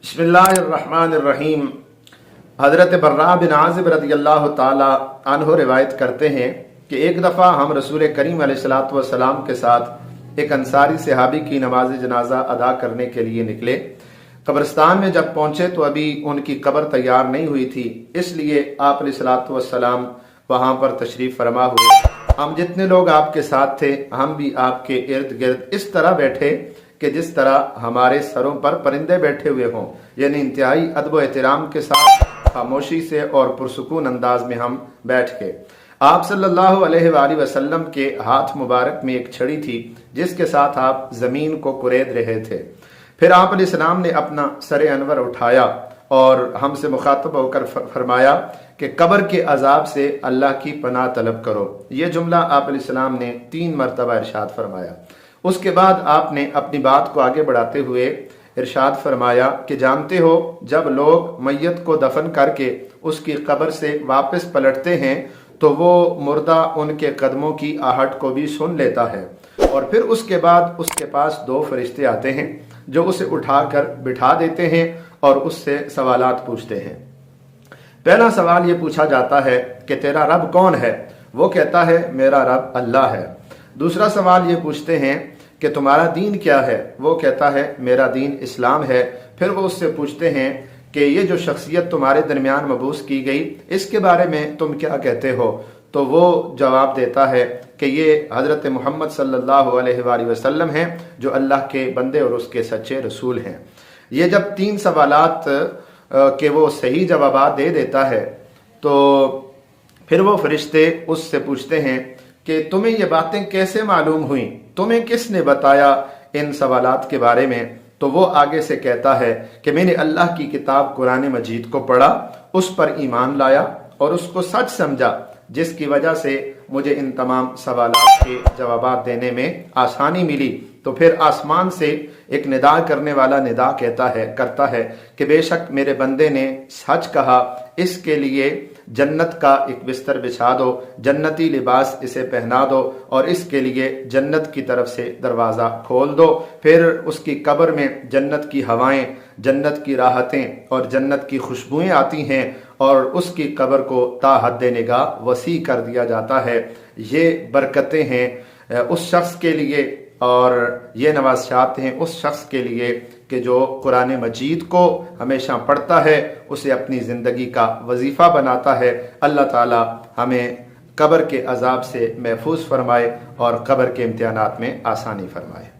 बिस्मिल्लाहिर्रहमानिर्रहीम। हज़रत बर्रा बिन आज़िब रज़ियल्लाहु ताला अन्हु रिवायत करते हैं कि एक दफ़ा हम रसूल करीम अलैहिस्सलातु वस्सलाम के साथ एक अंसारी सहाबी की नमाज जनाजा अदा करने के लिए निकले। कब्रिस्तान में जब पहुंचे तो अभी उनकी कब्र तैयार नहीं हुई थी, इसलिए आप अलैहिस्सलातु वस्सलाम वहां पर तशरीफ़ फरमा हुए। हम जितने लोग आपके साथ थे हम भी आपके इर्द गिर्द इस तरह बैठे कि जिस तरह हमारे सरों पर परिंदे बैठे हुए हों, यानी इंतहाई अदब एहतराम के साथ खामोशी से और पुरसुकून अंदाज में हम बैठ गए। आप सल्लल्लाहु अलैहि वसल्लम के हाथ मुबारक में एक छड़ी थी जिसके साथ आप जमीन को कुरेद रहे थे। फिर आप अलैहिस्सलाम ने अपना सर अनवर उठाया और हमसे मुखातब होकर फरमाया कि कब्र के अजाब से अल्लाह की पनाह तलब करो। ये जुमला आप अलैहिस्सलाम ने 3 मरतबा इरशाद फरमाया। उसके बाद आपने अपनी बात को आगे बढ़ाते हुए इरशाद फरमाया कि जानते हो, जब लोग मैयत को दफन करके उसकी कब्र से वापस पलटते हैं तो वो मुर्दा उनके कदमों की आहट को भी सुन लेता है और फिर उसके बाद उसके पास 2 फरिश्ते आते हैं जो उसे उठाकर बिठा देते हैं और उससे सवालात पूछते हैं। पहला सवाल ये पूछा जाता है कि तेरा रब कौन है? वो कहता है मेरा रब अल्लाह है। दूसरा सवाल ये पूछते हैं कि तुम्हारा दीन क्या है? वो कहता है मेरा दीन इस्लाम है। फिर वो उससे पूछते हैं कि ये जो शख्सियत तुम्हारे दरमियान मबूस की गई इसके बारे में तुम क्या कहते हो? तो वो जवाब देता है कि ये हज़रत मोहम्मद सल्लल्लाहु अलैहि वसल्लम हैं जो अल्लाह के बंदे और उसके सच्चे रसूल हैं। ये जब 3 सवालात के वो सही जवाब दे देता है तो फिर वो फरिश्ते उससे पूछते हैं कि तुम्हें ये बातें कैसे मालूम हुई? तुम्हें किसने बताया इन सवालात के बारे में? तो वो आगे से कहता है कि मैंने अल्लाह की किताब कुरान मजीद को पढ़ा, उस पर ईमान लाया और उसको सच समझा, जिसकी वजह से मुझे इन तमाम सवालात के जवाब देने में आसानी मिली। तो फिर आसमान से एक निदा करने वाला निदा करता है कि बेशक मेरे बंदे ने सच कहा, इसके लिए जन्नत का एक बिस्तर बिछा दो, जन्नती लिबास इसे पहना दो और इसके लिए जन्नत की तरफ से दरवाज़ा खोल दो। फिर उसकी कब्र में जन्नत की हवाएं, जन्नत की राहतें और जन्नत की खुशबुएं आती हैं और उसकी कब्र को ता हद निगाह वसी कर दिया जाता है। ये बरकतें हैं उस शख्स के लिए और ये नवाज़ात हैं उस शख्स के लिए कि जो कुरान मजीद को हमेशा पढ़ता है, उसे अपनी ज़िंदगी का वजीफ़ा बनाता है। अल्लाह ताला हमें कब्र के अजाब से महफूज फरमाए और कब्र के इम्तिहानात में आसानी फरमाए।